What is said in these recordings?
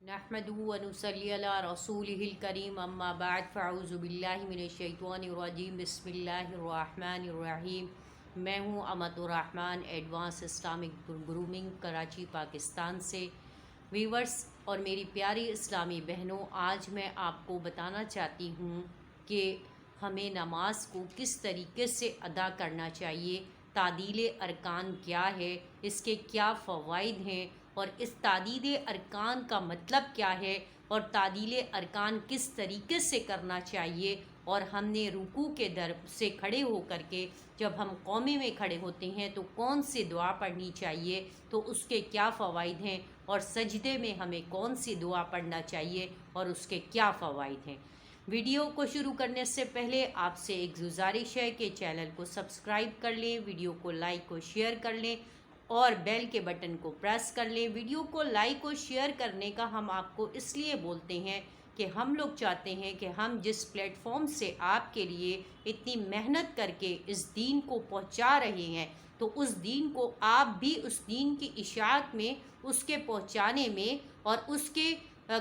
نحمده ونصلي على رسوله الكريم اما بعد فاعوذ باللہ من الشیطان الرجیم بسم اللہ الرحمن الرحیم۔ میں ہوں امت الرحمن advance Islamic grooming Karachi Pakistan سے۔ ویورز اور میری پیاری اسلامی بہنوں، آج میں آپ کو بتانا چاہتی ہوں کہ ہمیں نماز کو کس طریقے سے ادا کرنا چاہیے، تعدیل ارکان کیا ہے، اس کے کیا فوائد ہیں، اور اس تعدیل ارکان کا مطلب کیا ہے، اور تعدیل ارکان کس طریقے سے کرنا چاہیے، اور ہم نے رکوع کے در سے کھڑے ہو کر کے جب ہم قومے میں کھڑے ہوتے ہیں تو کون سی دعا پڑھنی چاہیے، تو اس کے کیا فوائد ہیں، اور سجدے میں ہمیں کون سی دعا پڑھنا چاہیے اور اس کے کیا فوائد ہیں۔ ویڈیو کو شروع کرنے سے پہلے آپ سے ایک گزارش ہے کہ چینل کو سبسکرائب کر لیں، ویڈیو کو لائک و شیئر کر لیں اور بیل کے بٹن کو پریس کر لیں۔ ویڈیو کو لائک و شیئر کرنے کا ہم آپ کو اس لیے بولتے ہیں کہ ہم لوگ چاہتے ہیں کہ ہم جس پلیٹ فارم سے آپ کے لیے اتنی محنت کر کے اس دین کو پہنچا رہے ہیں، تو اس دین کو آپ بھی اس دین کی اشاعت میں، اس کے پہنچانے میں اور اس کے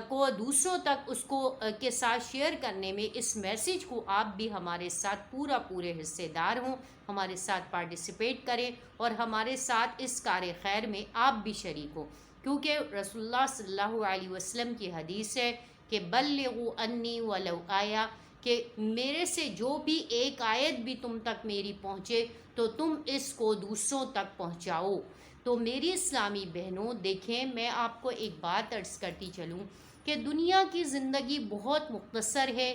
کو دوسروں تک اس کو کے ساتھ شیئر کرنے میں، اس میسیج کو آپ بھی ہمارے ساتھ پورے حصے دار ہوں، ہمارے ساتھ پارٹیسپیٹ کریں اور ہمارے ساتھ اس کار خیر میں آپ بھی شریک ہوں، کیونکہ رسول اللہ صلی اللہ علیہ وسلم کی حدیث ہے کہ بلغوا انی ولو آیا، کہ میرے سے جو بھی ایک آیت بھی تم تک میری پہنچے تو تم اس کو دوسروں تک پہنچاؤ۔ تو میری اسلامی بہنوں دیکھیں، میں آپ کو ایک بات عرض کرتی چلوں کہ دنیا کی زندگی بہت مختصر ہے،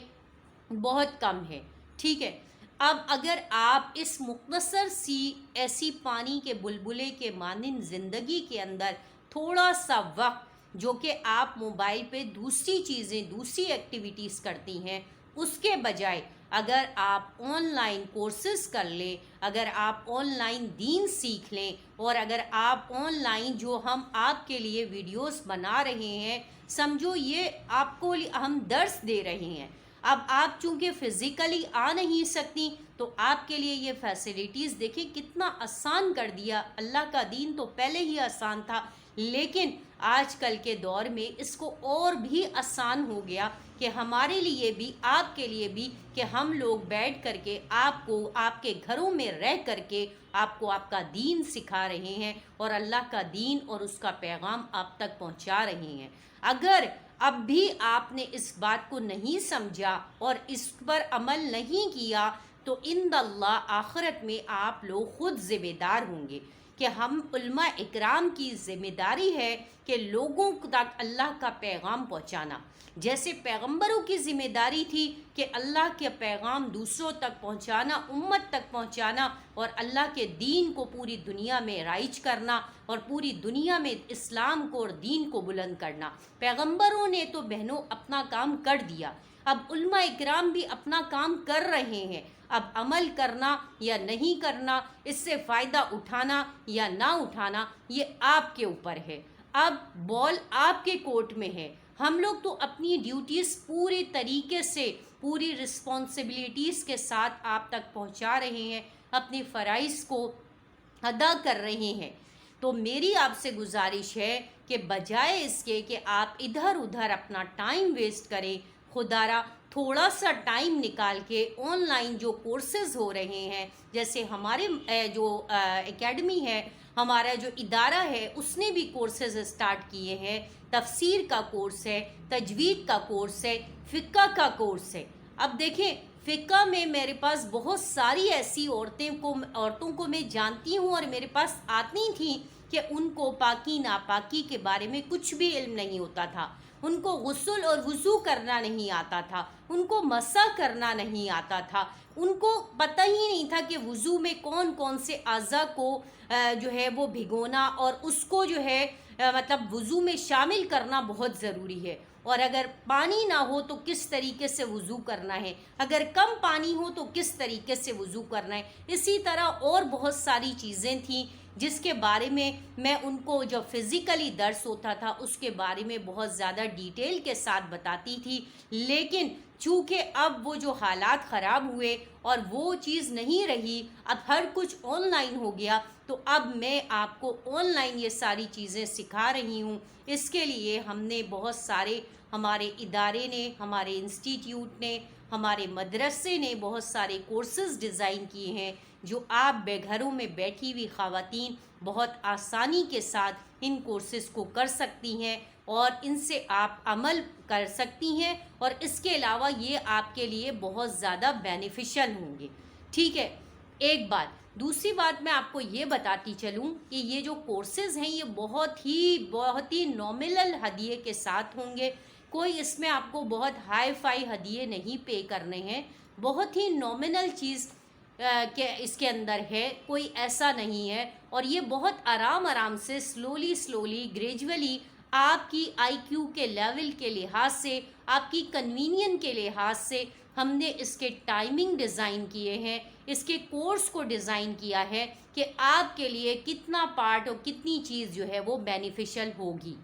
بہت کم ہے، ٹھیک ہے۔ اب اگر آپ اس مختصر سی ایسی پانی کے بلبلے کے مانند زندگی کے اندر تھوڑا سا وقت جو کہ آپ موبائل پہ دوسری چیزیں، دوسری ایکٹیویٹیز کرتی ہیں، اس کے بجائے اگر آپ آن لائن کورسز کر لیں، اگر آپ آن لائن دین سیکھ لیں، اور اگر آپ آن لائن جو ہم آپ کے لیے ویڈیوز بنا رہے ہیں، سمجھو یہ آپ کو ہم درس دے رہے ہیں۔ اب آپ چونکہ فزیکلی آ نہیں سکتی تو آپ کے لیے یہ فیسلٹیز دیکھیں کتنا آسان کر دیا۔ اللہ کا دین تو پہلے ہی آسان تھا، لیکن آج کل کے دور میں اس کو اور بھی آسان ہو گیا کہ ہمارے لیے بھی، آپ کے لیے بھی، کہ ہم لوگ بیٹھ کر کے آپ کو آپ کے گھروں میں رہ کر کے آپ کو آپ کا دین سکھا رہے ہیں اور اللہ کا دین اور اس کا پیغام آپ تک پہنچا رہے ہیں۔ اگر اب بھی آپ نے اس بات کو نہیں سمجھا اور اس پر عمل نہیں کیا تو عند اللہ آخرت میں آپ لوگ خود ذمہ دار ہوں گے، کہ ہم علماء اکرام کی ذمہ داری ہے کہ لوگوں تک اللہ کا پیغام پہنچانا، جیسے پیغمبروں کی ذمہ داری تھی کہ اللہ کے پیغام دوسروں تک پہنچانا، امت تک پہنچانا اور اللہ کے دین کو پوری دنیا میں رائج کرنا اور پوری دنیا میں اسلام کو اور دین کو بلند کرنا۔ پیغمبروں نے تو بہنوں اپنا کام کر دیا، اب علماء اکرام بھی اپنا کام کر رہے ہیں۔ اب عمل کرنا یا نہیں کرنا، اس سے فائدہ اٹھانا یا نہ اٹھانا، یہ آپ کے اوپر ہے۔ اب بال آپ کے کورٹ میں ہے۔ ہم لوگ تو اپنی ڈیوٹیز پوری طریقے سے، پوری رسپانسبلٹیز کے ساتھ آپ تک پہنچا رہے ہیں، اپنی فرائض کو ادا کر رہے ہیں۔ تو میری آپ سے گزارش ہے کہ بجائے اس کے کہ آپ ادھر ادھر اپنا ٹائم ویسٹ کریں، خدا را تھوڑا سا ٹائم نکال کے آن لائن جو کورسز ہو رہے ہیں، جیسے ہمارے جو اکیڈمی ہے، ہمارا جو ادارہ ہے، اس نے بھی کورسز اسٹارٹ کیے ہیں۔ تفسیر کا کورس ہے، تجوید کا کورس ہے، فقہ کا کورس ہے۔ اب دیکھیں فقہ میں میرے پاس بہت ساری ایسی عورتوں کو میں جانتی ہوں اور میرے پاس آتی تھیں کہ ان کو پاکی ناپاکی کے بارے میں کچھ بھی علم نہیں ہوتا تھا، ان کو غسل اور وضو کرنا نہیں آتا تھا، ان کو مسح کرنا نہیں آتا تھا، ان کو پتہ ہی نہیں تھا کہ وضو میں کون کون سے اعضاء کو جو ہے وہ بھگونا اور اس کو جو ہے مطلب وضو میں شامل کرنا بہت ضروری ہے، اور اگر پانی نہ ہو تو کس طریقے سے وضو کرنا ہے، اگر کم پانی ہو تو کس طریقے سے وضو کرنا ہے۔ اسی طرح اور بہت ساری چیزیں تھیں جس کے بارے میں ان کو جب فزیکلی درس ہوتا تھا اس کے بارے میں بہت زیادہ ڈیٹیل کے ساتھ بتاتی تھی، لیکن چونکہ اب وہ جو حالات خراب ہوئے اور وہ چیز نہیں رہی، اب ہر کچھ آن لائن ہو گیا، تو اب میں آپ کو آن لائن یہ ساری چیزیں سکھا رہی ہوں۔ اس کے لیے ہم نے بہت سارے، ہمارے ادارے نے، ہمارے انسٹیٹیوٹ نے، ہمارے مدرسے نے بہت سارے کورسز ڈیزائن کیے ہیں جو آپ بے گھروں میں بیٹھی ہوئی خواتین بہت آسانی کے ساتھ ان کورسز کو کر سکتی ہیں اور ان سے آپ عمل کر سکتی ہیں، اور اس کے علاوہ یہ آپ کے لیے بہت زیادہ بینیفیشل ہوں گے۔ ٹھیک ہے، ایک بات۔ دوسری بات میں آپ کو یہ بتاتی چلوں کہ یہ جو کورسز ہیں یہ بہت ہی نومنل ہدیے کے ساتھ ہوں گے۔ کوئی اس میں آپ کو بہت ہائی فائی ہدیے نہیں پے کرنے ہیں، بہت ہی نومنل چیز کہ اس کے اندر ہے، کوئی ایسا نہیں ہے، اور یہ بہت آرام سے سلولی گریجولی آپ کی آئی کیو کے لیول کے لحاظ سے، آپ کی کنوینین کے لحاظ سے ہم نے اس کے ٹائمنگ ڈیزائن کیے ہیں، اس کے کورس کو ڈیزائن کیا ہے کہ آپ کے لیے کتنا پارٹ اور کتنی چیز جو ہے وہ بینیفیشل ہوگی۔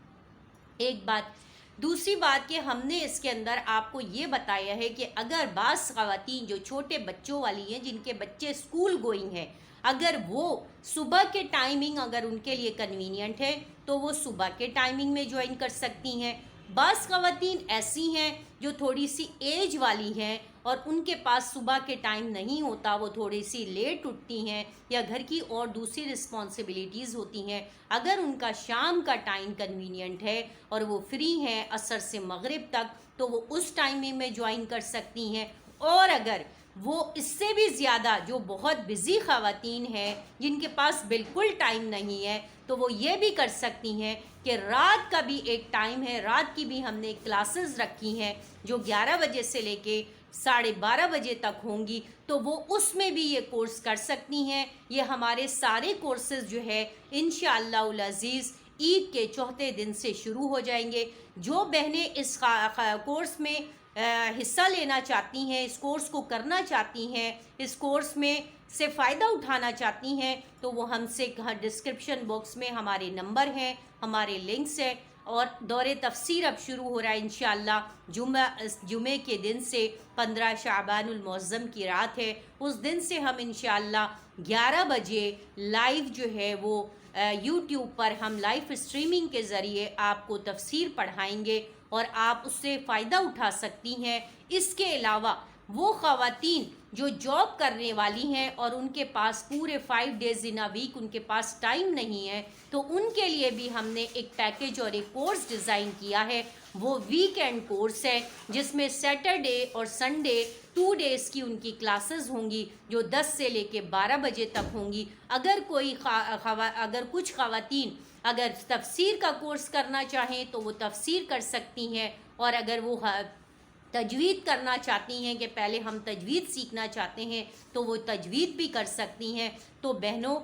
ایک بات۔ دوسری بات کہ ہم نے اس کے اندر آپ کو یہ بتایا ہے کہ اگر بعض خواتین جو چھوٹے بچوں والی ہیں، جن کے بچے اسکول گوئنگ ہیں، اگر وہ صبح کے ٹائمنگ اگر ان کے لیے کنوینینٹ ہے تو وہ صبح کے ٹائمنگ میں جوائن کر سکتی ہیں۔ بعض خواتین ایسی ہیں جو تھوڑی سی ایج والی ہیں اور ان کے پاس صبح کے ٹائم نہیں ہوتا، وہ تھوڑی سی لیٹ اٹھتی ہیں یا گھر کی اور دوسری رسپانسبلٹیز ہوتی ہیں، اگر ان کا شام کا ٹائم کنوینینٹ ہے اور وہ فری ہیں عصر سے مغرب تک تو وہ اس ٹائمنگ میں جوائن کر سکتی ہیں۔ اور اگر وہ اس سے بھی زیادہ جو بہت بزی خواتین ہیں جن کے پاس بالکل ٹائم نہیں ہے تو وہ یہ بھی کر سکتی ہیں کہ رات کا بھی ایک ٹائم ہے، رات کی بھی ہم نے کلاسز رکھی ہیں جو 11 بجے سے لے کے 12:30 بجے تک ہوں گی، تو وہ اس میں بھی یہ کورس کر سکتی ہیں۔ یہ ہمارے سارے کورسز جو ہے انشاءاللہ العزیز عید کے چوتھے دن سے شروع ہو جائیں گے۔ جو بہنیں اس کورس میں حصہ لینا چاہتی ہیں، اس کورس کو کرنا چاہتی ہیں، اس کورس میں سے فائدہ اٹھانا چاہتی ہیں تو وہ ہم سے ڈسکرپشن باکس میں ہمارے نمبر ہیں، ہمارے لنکس ہیں، اور دور تفسیر اب شروع ہو رہا ہے انشاءاللہ جمعے کے دن سے 15 شعبان المعظم کی رات ہے، اس دن سے ہم انشاءاللہ 11 بجے لائیو جو ہے وہ یوٹیوب پر ہم لائیو اسٹریمنگ کے ذریعے آپ کو تفسیر پڑھائیں گے اور آپ اس سے فائدہ اٹھا سکتی ہیں۔ اس کے علاوہ وہ خواتین جو جاب کرنے والی ہیں اور ان کے پاس پورے 5 days in a week ان کے پاس ٹائم نہیں ہے تو ان کے لیے بھی ہم نے ایک پیکیج اور ایک کورس ڈیزائن کیا ہے۔ وہ ویک اینڈ کورس ہے جس میں سیٹرڈے اور سنڈے 2 days کی ان کی کلاسز ہوں گی جو 10 سے لے کے 12 بجے تک ہوں گی۔ اگر اگر کچھ خواتین اگر تفسیر کا کورس کرنا چاہیں تو وہ تفسیر کر سکتی ہیں، اور اگر وہ تجوید کرنا چاہتی ہیں کہ پہلے ہم تجوید سیکھنا چاہتے ہیں تو وہ تجوید بھی کر سکتی ہیں۔ تو بہنوں،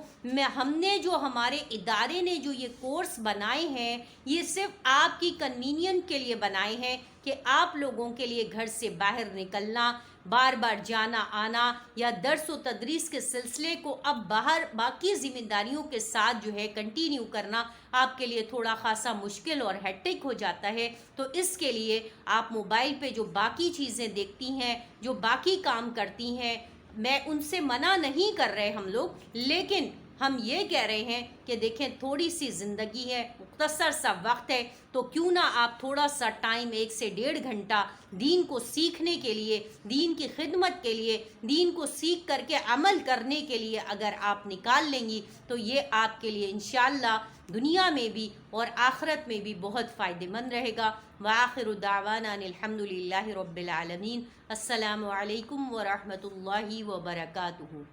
ہم نے جو ہمارے ادارے نے جو یہ کورس بنائے ہیں یہ صرف آپ کی کنوینینٹ کے لیے بنائے ہیں کہ آپ لوگوں کے لیے گھر سے باہر نکلنا، بار بار جانا آنا یا درس و تدریس کے سلسلے کو اب باہر باقی ذمہ داریوں کے ساتھ جو ہے کنٹینیو کرنا آپ کے لیے تھوڑا خاصا مشکل اور ہیکٹک ہو جاتا ہے، تو اس کے لیے آپ موبائل پہ جو باقی چیزیں دیکھتی ہیں، جو باقی کام کرتی ہیں، میں ان سے منع نہیں کر رہے ہم لوگ، لیکن ہم یہ کہہ رہے ہیں کہ دیکھیں تھوڑی سی زندگی ہے، مختصر سا وقت ہے، تو کیوں نہ آپ تھوڑا سا ٹائم 1 سے 1.5 گھنٹہ دین کو سیکھنے کے لیے، دین کی خدمت کے لیے، دین کو سیکھ کر کے عمل کرنے کے لیے اگر آپ نکال لیں گی تو یہ آپ کے لیے انشاءاللہ دنیا میں بھی اور آخرت میں بھی بہت فائدہ مند رہے گا۔ وآخر دعوانا ان الحمدللہ رب العالمین۔ السلام علیکم ورحمۃ اللہ وبرکاتہ۔